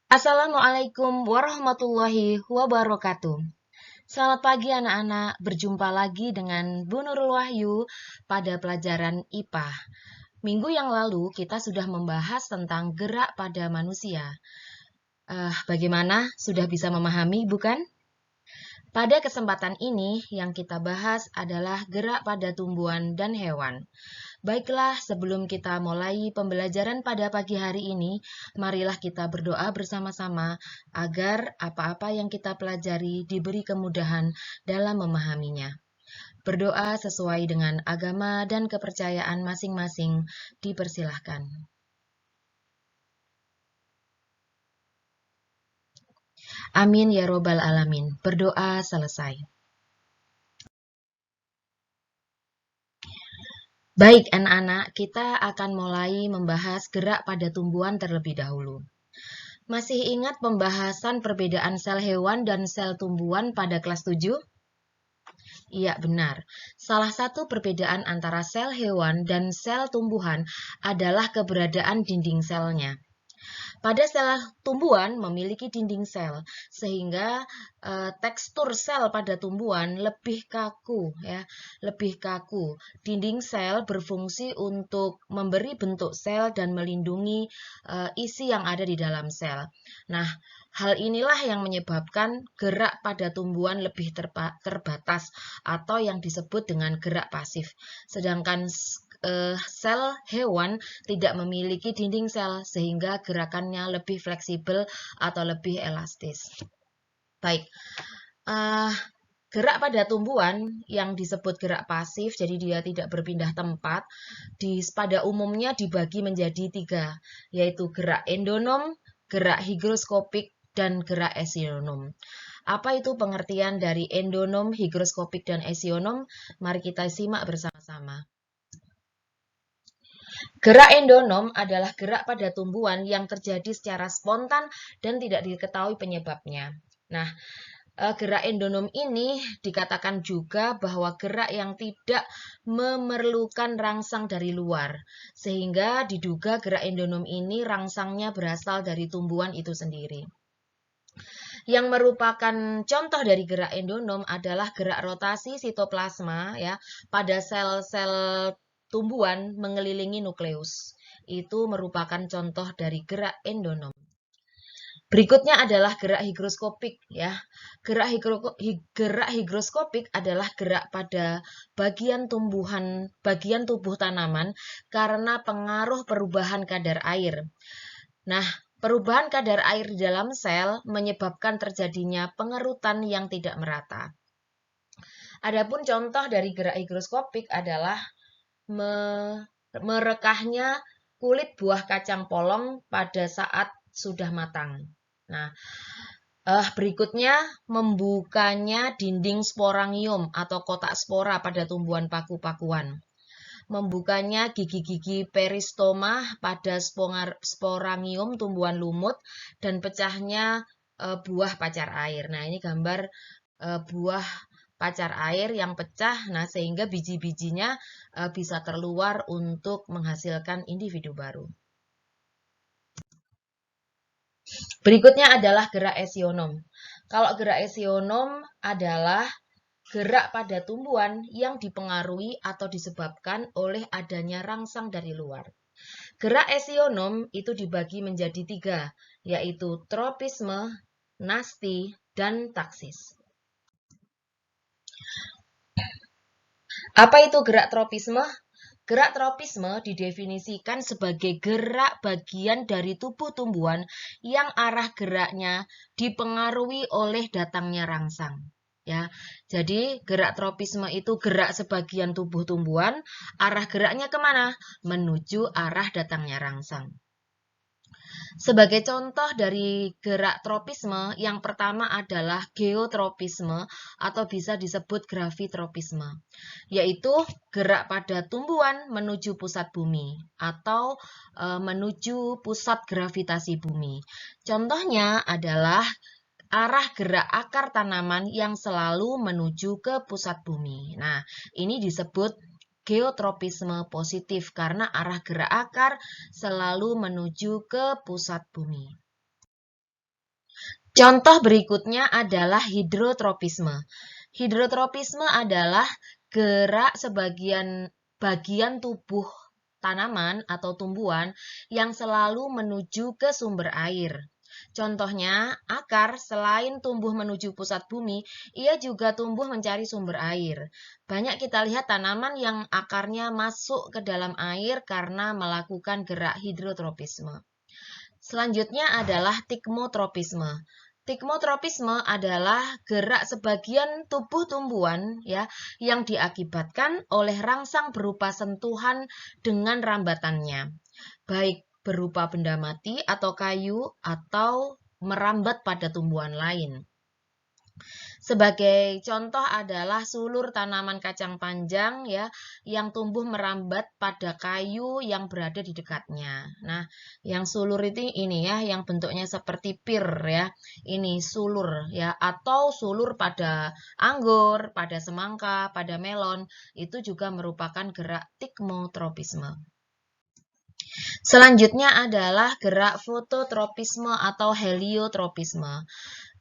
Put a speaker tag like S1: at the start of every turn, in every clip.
S1: Assalamualaikum warahmatullahi wabarakatuh. Selamat pagi anak-anak, berjumpa lagi dengan Bu Nurul Wahyu pada pelajaran IPA. Minggu yang lalu kita sudah membahas tentang gerak pada manusia. Bagaimana? Sudah bisa memahami, bukan? Pada kesempatan ini yang kita bahas adalah gerak pada tumbuhan dan hewan. Baiklah, sebelum kita mulai pembelajaran pada pagi hari ini, marilah kita berdoa bersama-sama agar apa-apa yang kita pelajari diberi kemudahan dalam memahaminya. Berdoa sesuai dengan agama dan kepercayaan masing-masing dipersilahkan. Amin ya robbal alamin. Berdoa selesai. Baik anak-anak, kita akan mulai membahas gerak pada tumbuhan terlebih dahulu. Masih ingat pembahasan perbedaan sel hewan dan sel tumbuhan pada kelas 7? Iya, benar. Salah satu perbedaan antara sel hewan dan sel tumbuhan adalah keberadaan dinding selnya. Pada sel tumbuhan memiliki dinding sel, sehingga tekstur sel pada tumbuhan lebih kaku, ya, lebih kaku. Dinding sel berfungsi untuk memberi bentuk sel dan melindungi isi yang ada di dalam sel. Nah, hal inilah yang menyebabkan gerak pada tumbuhan lebih terbatas atau yang disebut dengan gerak pasif. Sedangkan sel hewan tidak memiliki dinding sel sehingga gerakannya lebih fleksibel atau lebih elastis. Baik, gerak pada tumbuhan yang disebut gerak pasif, jadi dia tidak berpindah tempat, pada umumnya dibagi menjadi 3, yaitu gerak endonom, gerak higroskopik, dan gerak esionom. Apa itu pengertian dari endonom, higroskopik, dan esionom? Mari kita simak bersama-sama. Gerak endonom adalah gerak pada tumbuhan yang terjadi secara spontan dan tidak diketahui penyebabnya. Nah, gerak endonom ini dikatakan juga bahwa gerak yang tidak memerlukan rangsang dari luar, sehingga diduga gerak endonom ini rangsangnya berasal dari tumbuhan itu sendiri. Yang merupakan contoh dari gerak endonom adalah gerak rotasi sitoplasma, ya, pada sel-sel tumbuhan mengelilingi nukleus. Itu merupakan contoh dari gerak endonom. Berikutnya adalah gerak higroskopik, ya. Gerak higroskopik adalah gerak pada bagian tubuh tanaman karena pengaruh perubahan kadar air. Nah, perubahan kadar air di dalam sel menyebabkan terjadinya pengerutan yang tidak merata. Adapun contoh dari gerak higroskopik adalah merekahnya kulit buah kacang polong pada saat sudah matang. Nah, berikutnya membukanya dinding sporangium atau kotak spora pada tumbuhan paku-pakuan. Membukanya gigi-gigi peristoma pada sporangium tumbuhan lumut dan pecahnya buah pacar air. Nah, ini gambar buah pacar air yang pecah, nah sehingga biji-bijinya bisa keluar untuk menghasilkan individu baru. Berikutnya adalah gerak esionom. Kalau gerak esionom adalah gerak pada tumbuhan yang dipengaruhi atau disebabkan oleh adanya rangsang dari luar. Gerak esionom itu dibagi menjadi 3, yaitu tropisme, nasti, dan taksis. Apa itu gerak tropisme? Gerak tropisme didefinisikan sebagai gerak bagian dari tubuh tumbuhan yang arah geraknya dipengaruhi oleh datangnya rangsang. Ya, jadi gerak tropisme itu gerak sebagian tubuh tumbuhan, arah geraknya kemana? Menuju arah datangnya rangsang. Sebagai contoh dari gerak tropisme, yang pertama adalah geotropisme atau bisa disebut gravitropisme, yaitu gerak pada tumbuhan menuju pusat bumi atau menuju pusat gravitasi bumi. Contohnya adalah arah gerak akar tanaman yang selalu menuju ke pusat bumi. Nah, ini disebut geotropisme positif karena arah gerak akar selalu menuju ke pusat bumi. Contoh berikutnya adalah hidrotropisme. Hidrotropisme adalah gerak bagian tubuh tanaman atau tumbuhan yang selalu menuju ke sumber air. Contohnya, akar selain tumbuh menuju pusat bumi, ia juga tumbuh mencari sumber air. Banyak kita lihat tanaman yang akarnya masuk ke dalam air karena melakukan gerak hidrotropisme. Selanjutnya adalah tikmotropisme. Tikmotropisme adalah gerak sebagian tubuh tumbuhan ya yang diakibatkan oleh rangsang berupa sentuhan dengan rambatannya, baik berupa benda mati atau kayu atau merambat pada tumbuhan lain. Sebagai contoh adalah sulur tanaman kacang panjang ya yang tumbuh merambat pada kayu yang berada di dekatnya. Nah, yang sulur ini ya yang bentuknya seperti pir ya. Ini sulur ya atau sulur pada anggur, pada semangka, pada melon itu juga merupakan gerak tikmotropisme. Selanjutnya adalah gerak fototropisme atau heliotropisme,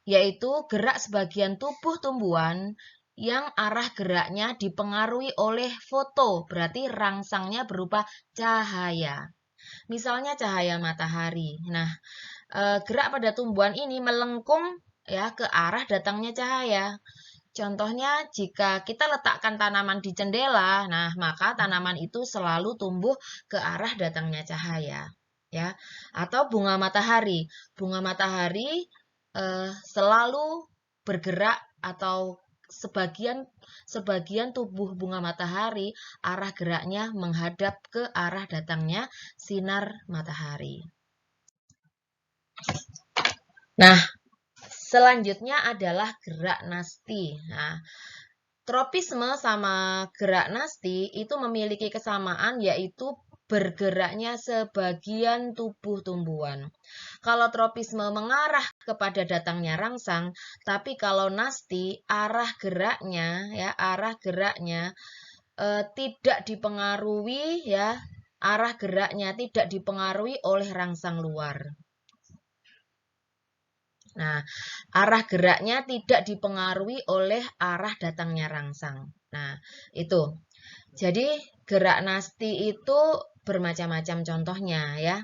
S1: yaitu gerak sebagian tubuh tumbuhan yang arah geraknya dipengaruhi oleh foto, berarti rangsangnya berupa cahaya. Misalnya cahaya matahari. Nah, gerak pada tumbuhan ini melengkung ya ke arah datangnya cahaya. Contohnya, jika kita letakkan tanaman di jendela, nah maka tanaman itu selalu tumbuh ke arah datangnya cahaya, ya. Atau bunga matahari. Bunga matahari selalu bergerak atau sebagian tubuh bunga matahari arah geraknya menghadap ke arah datangnya sinar matahari. Nah, selanjutnya adalah gerak nasti. Nah, tropisme sama gerak nasti itu memiliki kesamaan yaitu bergeraknya sebagian tubuh tumbuhan. Kalau tropisme mengarah kepada datangnya rangsang, tapi kalau nasti arah geraknya tidak dipengaruhi ya, arah geraknya tidak dipengaruhi oleh rangsang luar. Nah, arah geraknya tidak dipengaruhi oleh arah datangnya rangsang. Nah, itu. Jadi, gerak nasti itu bermacam-macam contohnya ya.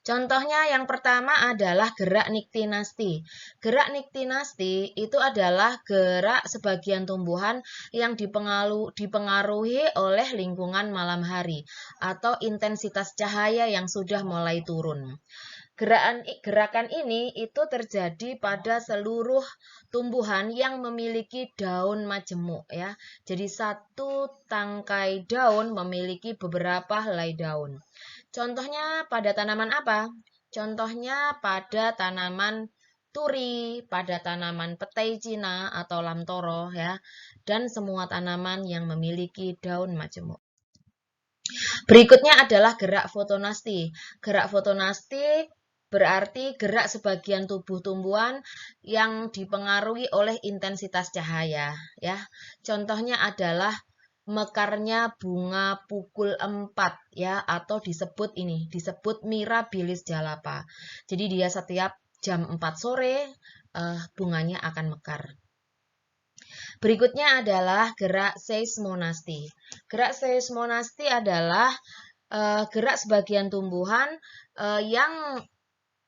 S1: Contohnya yang pertama adalah gerak niktinasti. Gerak niktinasti itu adalah gerak sebagian tumbuhan yang dipengaruhi oleh lingkungan malam hari atau intensitas cahaya yang sudah mulai turun. Gerakan ini itu terjadi pada seluruh tumbuhan yang memiliki daun majemuk ya. Jadi satu tangkai daun memiliki beberapa helai daun. Contohnya pada tanaman apa? Contohnya pada tanaman turi, pada tanaman petai Cina atau lamtoro ya, dan semua tanaman yang memiliki daun majemuk. Berikutnya adalah gerak fotonasti. Gerak fotonasti berarti gerak sebagian tubuh tumbuhan yang dipengaruhi oleh intensitas cahaya ya. Contohnya adalah mekarnya bunga pukul 4 ya atau disebut mirabilis jalapa. Jadi dia setiap jam 4 sore bunganya akan mekar. Berikutnya adalah gerak seismonasti. Gerak seismonasti adalah gerak sebagian tumbuhan yang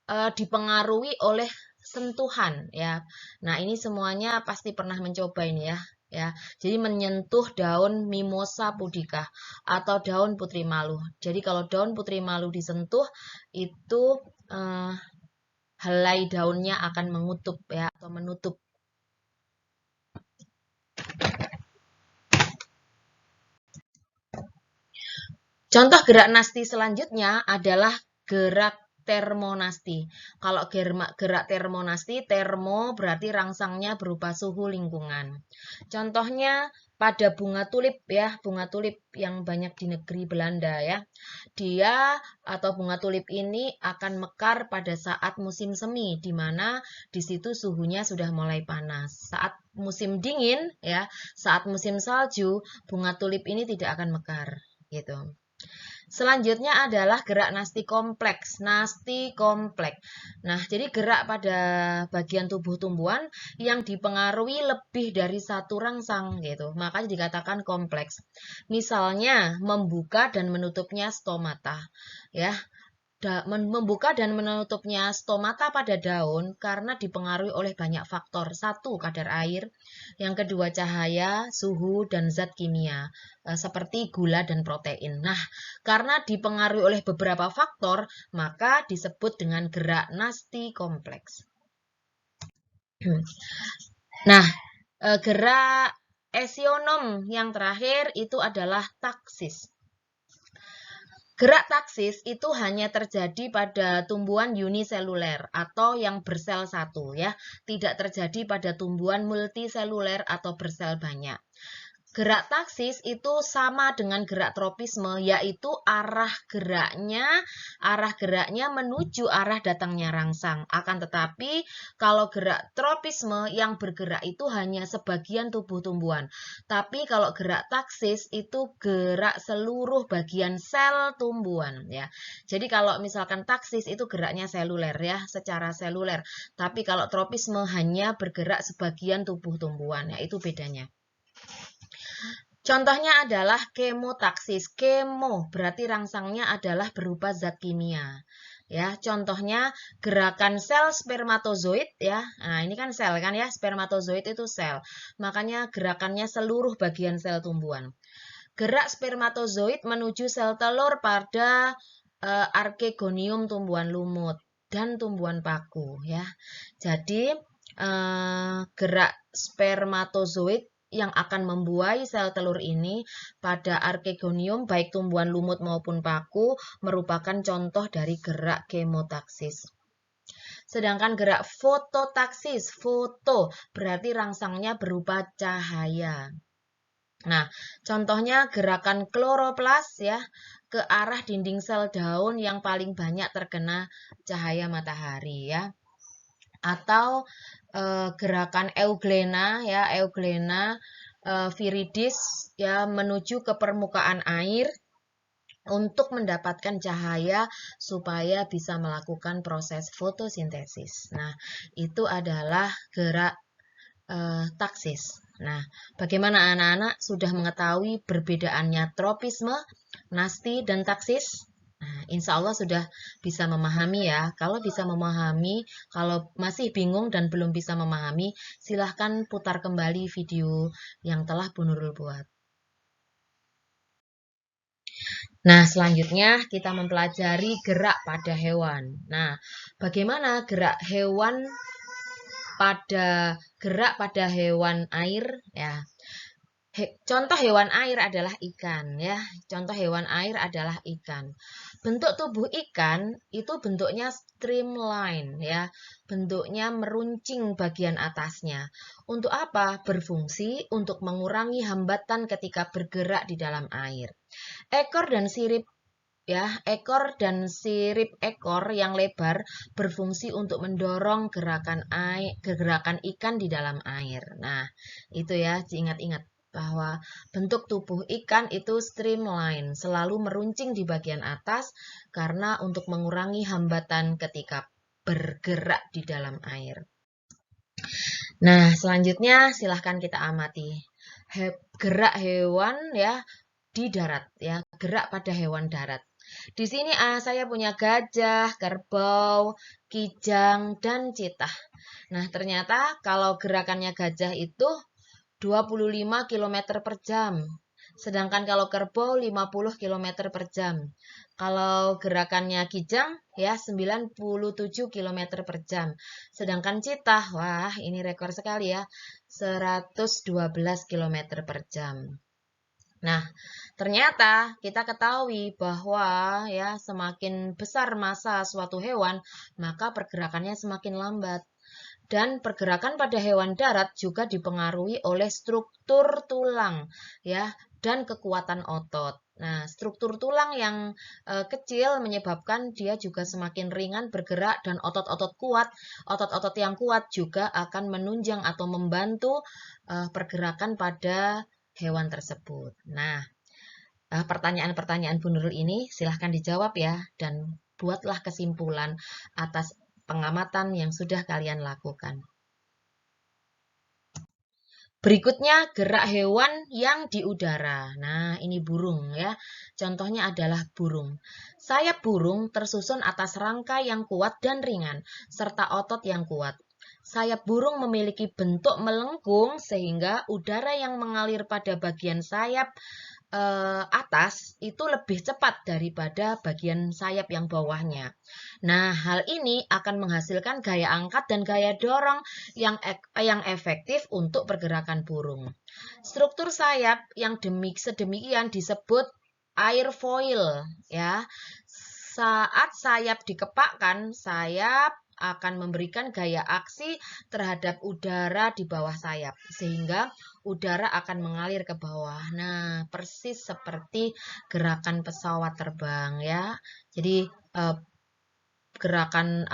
S1: dipengaruhi oleh sentuhan ya. Nah, ini semuanya pasti pernah mencoba ini ya. Jadi menyentuh daun Mimosa pudica atau daun putri malu. Jadi kalau daun putri malu disentuh itu helai daunnya akan mengutup ya atau menutup. Contoh gerak nasti selanjutnya adalah gerak termonasti. Kalau gerak termonasti, termo berarti rangsangnya berupa suhu lingkungan. Contohnya pada bunga tulip ya, bunga tulip yang banyak di negeri Belanda ya. Dia atau bunga tulip ini akan mekar pada saat musim semi, di mana di situ suhunya sudah mulai panas. Saat musim dingin ya, saat musim salju, bunga tulip ini tidak akan mekar gitu. Selanjutnya adalah gerak nasti kompleks. Nasti kompleks. Nah, jadi gerak pada bagian tubuh tumbuhan yang dipengaruhi lebih dari satu rangsang gitu. Makanya dikatakan kompleks. Misalnya membuka dan menutupnya stomata, ya. Membuka dan menutupnya stomata pada daun karena dipengaruhi oleh banyak faktor. Satu, kadar air. Yang kedua, cahaya, suhu, dan zat kimia, seperti gula dan protein. Nah, karena dipengaruhi oleh beberapa faktor, maka disebut dengan gerak nasti kompleks. Nah, gerak esionom yang terakhir itu adalah taksis. Gerak taksis itu hanya terjadi pada tumbuhan uniseluler atau yang bersel satu, ya. Tidak terjadi pada tumbuhan multiseluler atau bersel banyak. Gerak taksis itu sama dengan gerak tropisme, yaitu arah geraknya menuju arah datangnya rangsang. Akan tetapi kalau gerak tropisme yang bergerak itu hanya sebagian tubuh tumbuhan. Tapi kalau gerak taksis itu gerak seluruh bagian sel tumbuhan, ya. Jadi kalau misalkan taksis itu geraknya seluler, ya, secara seluler. Tapi kalau tropisme hanya bergerak sebagian tubuh tumbuhan, ya, itu bedanya. Contohnya adalah kemotaksis. Kemo berarti rangsangnya adalah berupa zat kimia. Ya, contohnya gerakan sel spermatozoid, ya. Nah, ini kan sel kan ya, spermatozoid itu sel. Makanya gerakannya seluruh bagian sel tumbuhan. Gerak spermatozoid menuju sel telur pada archegonium tumbuhan lumut dan tumbuhan paku, ya. Jadi gerak spermatozoid yang akan membuai sel telur ini pada archegonium baik tumbuhan lumut maupun paku merupakan contoh dari gerak kemotaksis. Sedangkan gerak fototaksis, foto berarti rangsangnya berupa cahaya. Nah, contohnya gerakan kloroplas, ya, ke arah dinding sel daun yang paling banyak terkena cahaya matahari, ya. Atau gerakan euglena, ya, euglena viridis, ya, menuju ke permukaan air untuk mendapatkan cahaya supaya bisa melakukan proses fotosintesis. Nah, itu adalah gerak taksis. Nah, bagaimana anak-anak sudah mengetahui perbedaannya tropisme, nasti, dan taksis? Nah, insya Allah sudah bisa memahami ya. Kalau bisa memahami, kalau masih bingung dan belum bisa memahami, silahkan putar kembali video yang telah Bu Nurul buat. Nah, selanjutnya kita mempelajari gerak pada hewan. Nah, bagaimana gerak pada hewan air, ya. Contoh hewan air adalah ikan, ya. Contoh hewan air adalah ikan. Bentuk tubuh ikan itu bentuknya streamline, ya. Bentuknya meruncing bagian atasnya. Untuk apa? Berfungsi untuk mengurangi hambatan ketika bergerak di dalam air. Ekor dan sirip, ya, ekor dan sirip ekor yang lebar berfungsi untuk mendorong gerakan ikan di dalam air. Nah, itu ya, diingat-ingat bahwa bentuk tubuh ikan itu streamline, selalu meruncing di bagian atas karena untuk mengurangi hambatan ketika bergerak di dalam air. Nah, selanjutnya silahkan kita amati gerak hewan, ya, di darat, ya, gerak pada hewan darat. Di sini saya punya gajah, kerbau, kijang, dan citah. Nah, ternyata kalau gerakannya gajah itu 25 km per jam. Sedangkan kalau kerbau 50 km per jam. Kalau gerakannya kijang ya 97 km per jam. Sedangkan citah, wah ini rekor sekali ya, 112 km per jam. Nah, ternyata kita ketahui bahwa ya semakin besar massa suatu hewan, maka pergerakannya semakin lambat. Dan pergerakan pada hewan darat juga dipengaruhi oleh struktur tulang, ya, dan kekuatan otot. Nah, struktur tulang yang kecil menyebabkan dia juga semakin ringan bergerak dan otot-otot yang kuat juga akan menunjang atau membantu pergerakan pada hewan tersebut. Nah, pertanyaan-pertanyaan Bu Nurul ini silahkan dijawab ya, dan buatlah kesimpulan atas pengamatan yang sudah kalian lakukan. Berikutnya gerak hewan yang di udara. Nah, ini burung ya. Contohnya adalah burung. Sayap burung tersusun atas rangka yang kuat dan ringan, serta otot yang kuat. Sayap burung memiliki bentuk melengkung sehingga udara yang mengalir pada bagian sayap atas itu lebih cepat daripada bagian sayap yang bawahnya. Nah, hal ini akan menghasilkan gaya angkat dan gaya dorong yang efektif untuk pergerakan burung. Struktur sayap yang sedemikian disebut airfoil ya. Saat sayap dikepakkan, sayap akan memberikan gaya aksi terhadap udara di bawah sayap sehingga udara akan mengalir ke bawah. Nah, persis seperti gerakan pesawat terbang ya. Jadi gerakan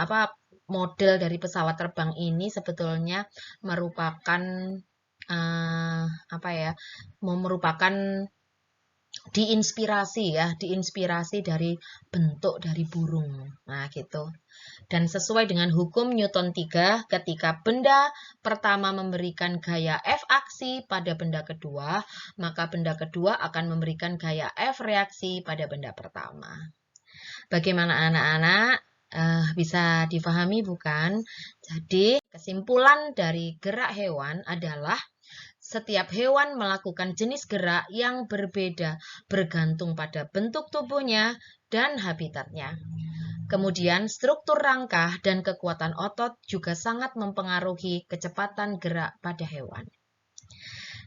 S1: model dari pesawat terbang ini sebetulnya merupakan merupakan diinspirasi dari bentuk dari burung. Nah, gitu. Dan sesuai dengan hukum Newton 3, ketika benda pertama memberikan gaya F aksi pada benda kedua, maka benda kedua akan memberikan gaya F reaksi pada benda pertama. Bagaimana anak-anak? Bisa difahami bukan? Jadi, kesimpulan dari gerak hewan adalah setiap hewan melakukan jenis gerak yang berbeda bergantung pada bentuk tubuhnya dan habitatnya. Kemudian struktur rangka dan kekuatan otot juga sangat mempengaruhi kecepatan gerak pada hewan.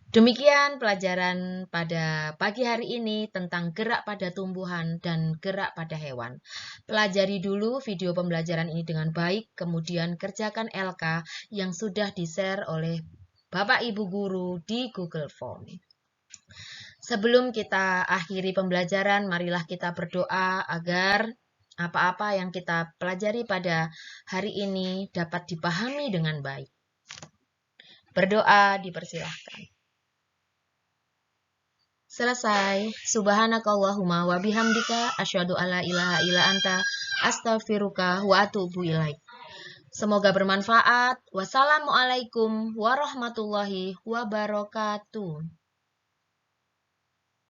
S1: Demikian pelajaran pada pagi hari ini tentang gerak pada tumbuhan dan gerak pada hewan. Pelajari dulu video pembelajaran ini dengan baik, kemudian kerjakan LK yang sudah di-share oleh Bapak Ibu Guru di Google Form. Sebelum kita akhiri pembelajaran, marilah kita berdoa agar apa-apa yang kita pelajari pada hari ini dapat dipahami dengan baik. Berdoa dipersilahkan. Selesai. Subhanakallahumma wa bihamdika asyhadu alla ilaha illa anta astaghfiruka wa atubu ilaik. Semoga bermanfaat. Wassalamualaikum warahmatullahi wabarakatuh.